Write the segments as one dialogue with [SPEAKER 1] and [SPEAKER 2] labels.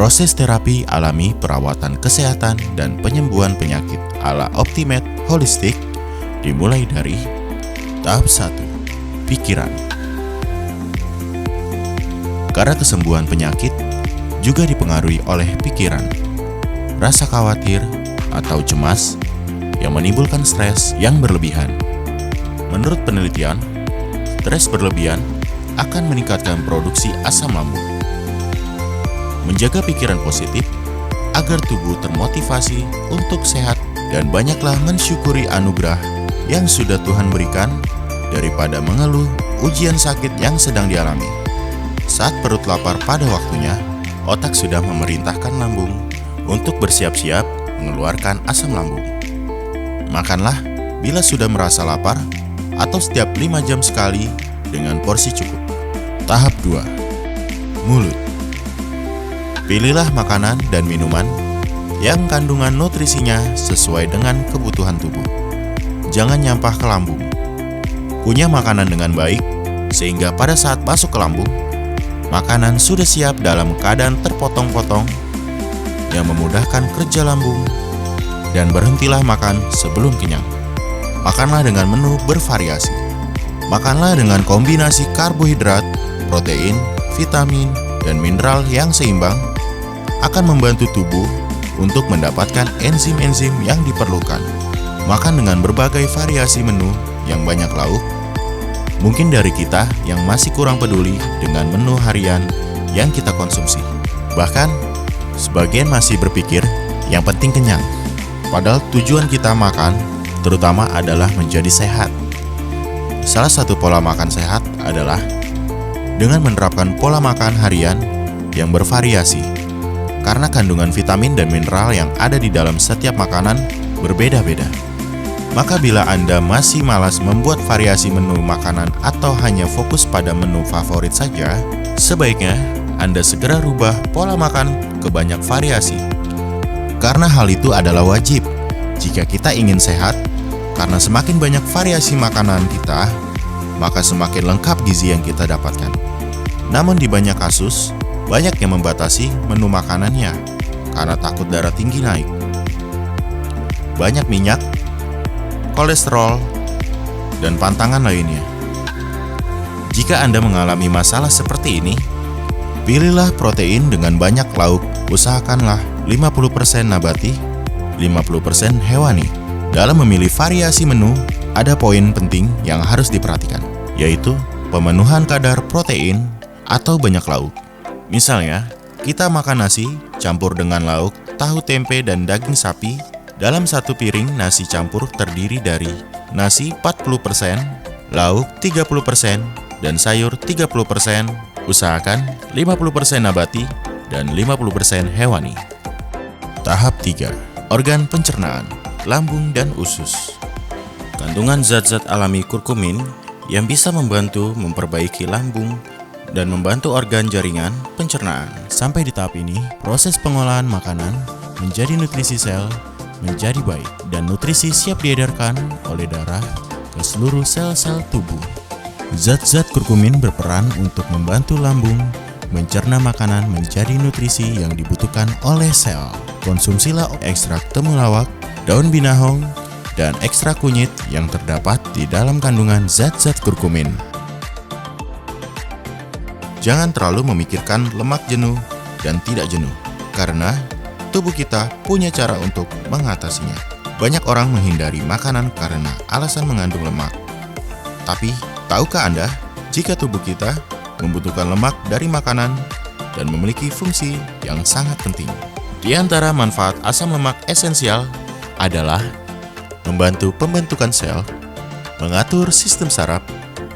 [SPEAKER 1] Proses terapi alami perawatan kesehatan dan penyembuhan penyakit ala Optimed Holistic dimulai dari tahap 1, pikiran. Karena kesembuhan penyakit juga dipengaruhi oleh pikiran, rasa khawatir atau cemas yang menimbulkan stres yang berlebihan. Menurut penelitian, stres berlebihan akan meningkatkan produksi asam lambung. Menjaga pikiran positif agar tubuh termotivasi untuk sehat dan banyaklah mensyukuri anugerah yang sudah Tuhan berikan daripada mengeluh ujian sakit yang sedang dialami. Saat perut lapar pada waktunya, otak sudah memerintahkan lambung untuk bersiap-siap mengeluarkan asam lambung. Makanlah bila sudah merasa lapar atau setiap 5 jam sekali dengan porsi cukup. Tahap 2, mulut. Pilihlah makanan dan minuman yang kandungan nutrisinya sesuai dengan kebutuhan tubuh. Jangan nyampah ke lambung. Kunyah makanan dengan baik, sehingga pada saat masuk ke lambung, makanan sudah siap dalam keadaan terpotong-potong yang memudahkan kerja lambung, dan berhentilah makan sebelum kenyang. Makanlah dengan menu bervariasi. Makanlah dengan kombinasi karbohidrat, protein, vitamin, dan mineral yang seimbang akan membantu tubuh untuk mendapatkan enzim-enzim yang diperlukan. Makan dengan berbagai variasi menu yang banyak lauk. Mungkin dari kita yang masih kurang peduli dengan menu harian yang kita konsumsi. Bahkan, sebagian masih berpikir yang penting kenyang. Padahal tujuan kita makan terutama adalah menjadi sehat. Salah satu pola makan sehat adalah dengan menerapkan pola makan harian yang bervariasi. Karena kandungan vitamin dan mineral yang ada di dalam setiap makanan berbeda-beda. Maka bila Anda masih malas membuat variasi menu makanan atau hanya fokus pada menu favorit saja, sebaiknya Anda segera rubah pola makan ke banyak variasi. Karena hal itu adalah wajib jika kita ingin sehat, karena semakin banyak variasi makanan kita, maka semakin lengkap gizi yang kita dapatkan. Namun di banyak kasus, banyak yang membatasi menu makanannya karena takut darah tinggi naik. Banyak minyak, kolesterol, dan pantangan lainnya. Jika Anda mengalami masalah seperti ini, pilihlah protein dengan banyak lauk. Usahakanlah 50% nabati, 50% hewani. Dalam memilih variasi menu, ada poin penting yang harus diperhatikan, yaitu pemenuhan kadar protein atau banyak lauk. Misalnya, kita makan nasi campur dengan lauk, tahu tempe, dan daging sapi. Dalam satu piring nasi campur terdiri dari nasi 40%, lauk 30%, dan sayur 30%. Usahakan 50% nabati dan 50% hewani. Tahap 3, organ pencernaan, lambung dan usus. Kandungan zat-zat alami kurkumin yang bisa membantu memperbaiki lambung dan membantu organ jaringan pencernaan. Sampai di tahap ini, proses pengolahan makanan menjadi nutrisi sel menjadi baik, dan nutrisi siap diedarkan oleh darah ke seluruh sel-sel tubuh. Zat-zat kurkumin berperan untuk membantu lambung mencerna makanan menjadi nutrisi yang dibutuhkan oleh sel. Konsumsilah ekstrak temulawak, daun binahong, dan ekstrak kunyit yang terdapat di dalam kandungan zat-zat kurkumin. Jangan terlalu memikirkan lemak jenuh dan tidak jenuh, karena tubuh kita punya cara untuk mengatasinya. Banyak orang menghindari makanan karena alasan mengandung lemak. Tapi, tahukah Anda jika tubuh kita membutuhkan lemak dari makanan dan memiliki fungsi yang sangat penting? Di antara manfaat asam lemak esensial adalah membantu pembentukan sel, mengatur sistem saraf,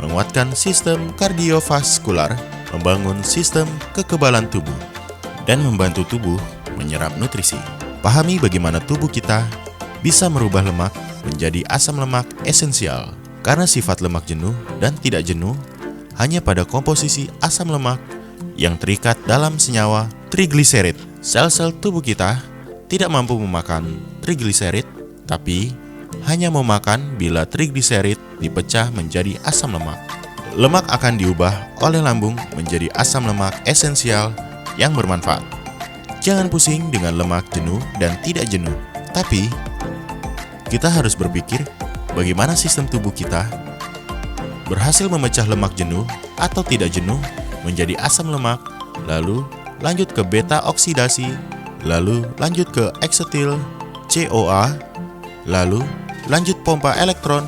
[SPEAKER 1] menguatkan sistem kardiovaskular, membangun sistem kekebalan tubuh, dan membantu tubuh menyerap nutrisi. Pahami bagaimana tubuh kita bisa merubah lemak menjadi asam lemak esensial. Karena sifat lemak jenuh dan tidak jenuh hanya pada komposisi asam lemak yang terikat dalam senyawa trigliserid. Sel-sel tubuh kita tidak mampu memakan trigliserid, tapi hanya memakan bila trigliserid dipecah menjadi asam lemak. Lemak akan diubah oleh lambung menjadi asam lemak esensial yang bermanfaat. Jangan pusing dengan lemak jenuh dan tidak jenuh. Tapi, kita harus berpikir bagaimana sistem tubuh kita berhasil memecah lemak jenuh atau tidak jenuh menjadi asam lemak, lalu lanjut ke beta oksidasi, lalu lanjut ke eksetil CoA, lalu lanjut pompa elektron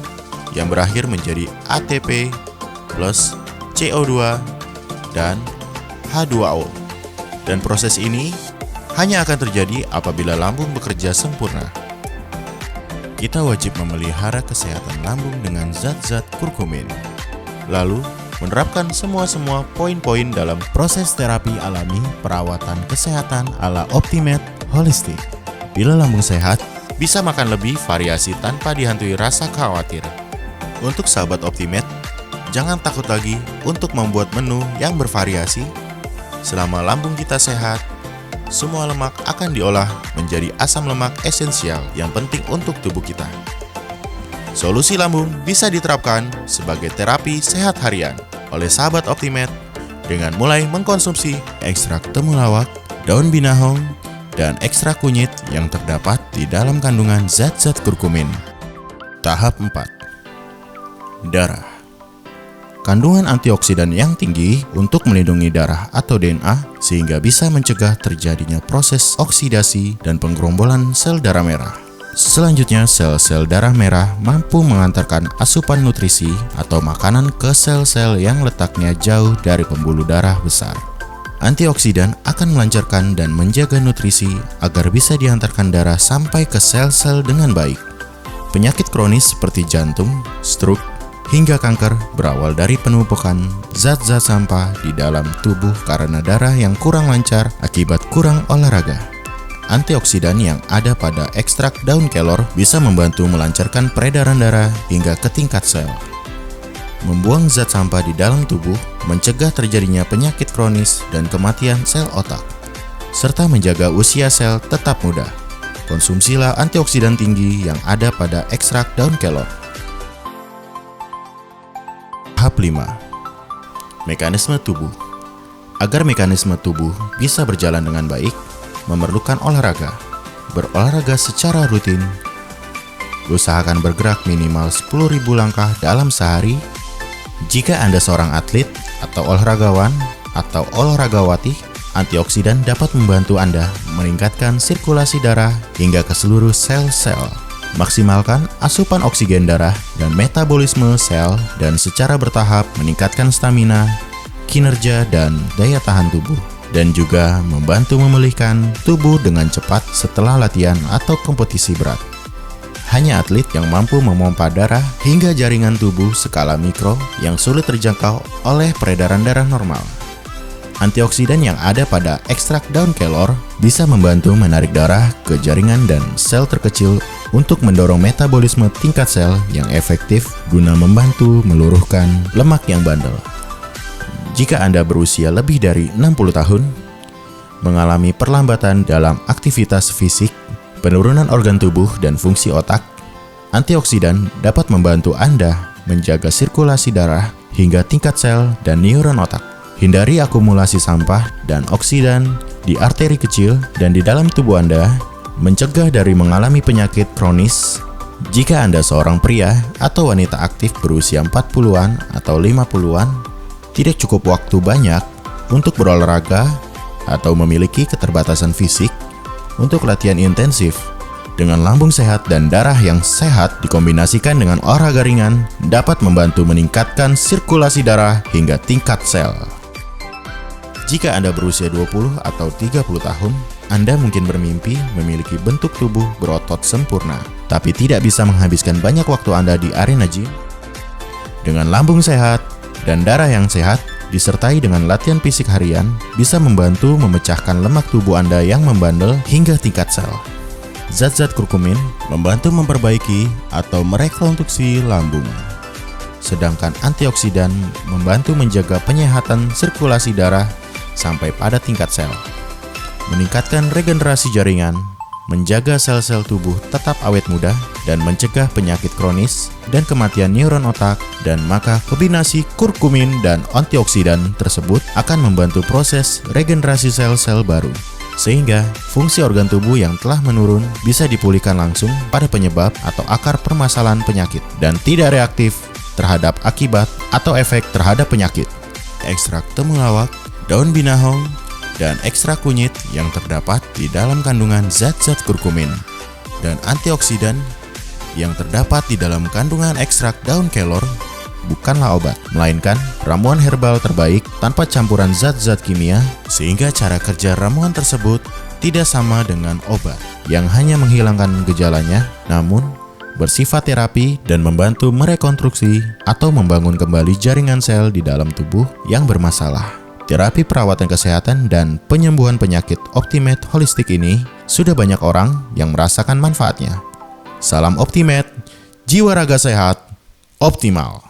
[SPEAKER 1] yang berakhir menjadi ATP plus CO2 dan H2O. Dan proses ini hanya akan terjadi apabila lambung bekerja sempurna. Kita wajib memelihara kesehatan lambung dengan zat-zat kurkumin, lalu menerapkan semua poin-poin dalam proses terapi alami perawatan kesehatan ala Optimed Holistic. Bila lambung sehat, bisa makan lebih variasi tanpa dihantui rasa khawatir. Untuk sahabat Optimed, jangan takut lagi untuk membuat menu yang bervariasi. Selama lambung kita sehat, semua lemak akan diolah menjadi asam lemak esensial yang penting untuk tubuh kita. Solusi lambung bisa diterapkan sebagai terapi sehat harian oleh sahabat Optimed dengan mulai mengkonsumsi ekstrak temulawak, daun binahong, dan ekstrak kunyit yang terdapat di dalam kandungan zat-zat kurkumin. Tahap 4. Darah. Kandungan antioksidan yang tinggi untuk melindungi darah atau DNA sehingga bisa mencegah terjadinya proses oksidasi dan penggerombolan sel darah merah. Selanjutnya, sel-sel darah merah mampu mengantarkan asupan nutrisi atau makanan ke sel-sel yang letaknya jauh dari pembuluh darah besar. Antioksidan akan melancarkan dan menjaga nutrisi agar bisa diantarkan darah sampai ke sel-sel dengan baik. Penyakit kronis seperti jantung, stroke, hingga kanker berawal dari penumpukan zat-zat sampah di dalam tubuh karena darah yang kurang lancar akibat kurang olahraga. Antioksidan yang ada pada ekstrak daun kelor bisa membantu melancarkan peredaran darah hingga ke tingkat sel. Membuang zat sampah di dalam tubuh mencegah terjadinya penyakit kronis dan kematian sel otak, serta menjaga usia sel tetap muda. Konsumsilah antioksidan tinggi yang ada pada ekstrak daun kelor. Tahap 5. Mekanisme tubuh. Agar mekanisme tubuh bisa berjalan dengan baik, memerlukan olahraga. Berolahraga secara rutin. Usahakan bergerak minimal 10.000 langkah dalam sehari. Jika Anda seorang atlet atau olahragawan atau olahragawati, antioksidan dapat membantu Anda meningkatkan sirkulasi darah hingga ke seluruh sel-sel. Maksimalkan asupan oksigen darah dan metabolisme sel dan secara bertahap meningkatkan stamina, kinerja, dan daya tahan tubuh. Dan juga membantu memulihkan tubuh dengan cepat setelah latihan atau kompetisi berat. Hanya atlet yang mampu memompa darah hingga jaringan tubuh skala mikro yang sulit terjangkau oleh peredaran darah normal. Antioksidan yang ada pada ekstrak daun kelor bisa membantu menarik darah ke jaringan dan sel terkecil untuk mendorong metabolisme tingkat sel yang efektif guna membantu meluruhkan lemak yang bandel. Jika Anda berusia lebih dari 60 tahun, mengalami perlambatan dalam aktivitas fisik, penurunan organ tubuh dan fungsi otak, antioksidan dapat membantu Anda menjaga sirkulasi darah hingga tingkat sel dan neuron otak. Hindari akumulasi sampah dan oksidan di arteri kecil dan di dalam tubuh Anda, mencegah dari mengalami penyakit kronis. Jika Anda seorang pria atau wanita aktif berusia 40-an atau 50-an, tidak cukup waktu banyak untuk berolahraga atau memiliki keterbatasan fisik untuk latihan intensif. Dengan lambung sehat dan darah yang sehat dikombinasikan dengan olahraga ringan dapat membantu meningkatkan sirkulasi darah hingga tingkat sel. Jika Anda berusia 20 atau 30 tahun, Anda mungkin bermimpi memiliki bentuk tubuh berotot sempurna, tapi tidak bisa menghabiskan banyak waktu Anda di arena gym. Dengan lambung sehat dan darah yang sehat, disertai dengan latihan fisik harian, bisa membantu memecahkan lemak tubuh Anda yang membandel hingga tingkat sel. Zat-zat kurkumin membantu memperbaiki atau merekonstruksi lambung. Sedangkan antioksidan membantu menjaga penyehatan sirkulasi darah sampai pada tingkat sel. Meningkatkan regenerasi jaringan, menjaga sel-sel tubuh tetap awet muda, dan mencegah penyakit kronis dan kematian neuron otak. Dan maka kombinasi kurkumin dan antioksidan tersebut akan membantu proses regenerasi sel-sel baru. sehingga fungsi organ tubuh yang telah menurun bisa dipulihkan langsung pada penyebab atau akar permasalahan penyakit dan tidak reaktif terhadap akibat atau efek terhadap penyakit. Ekstrak temulawak, daun binahong, dan ekstrak kunyit yang terdapat di dalam kandungan zat-zat kurkumin dan antioksidan yang terdapat di dalam kandungan ekstrak daun kelor bukanlah obat, melainkan ramuan herbal terbaik tanpa campuran zat-zat kimia, sehingga cara kerja ramuan tersebut tidak sama dengan obat yang hanya menghilangkan gejalanya, namun bersifat terapi dan membantu merekonstruksi atau membangun kembali jaringan sel di dalam tubuh yang bermasalah. Terapi perawatan kesehatan dan penyembuhan penyakit Optimed Holistik ini sudah banyak orang yang merasakan manfaatnya. Salam Optimed, jiwa raga sehat, optimal.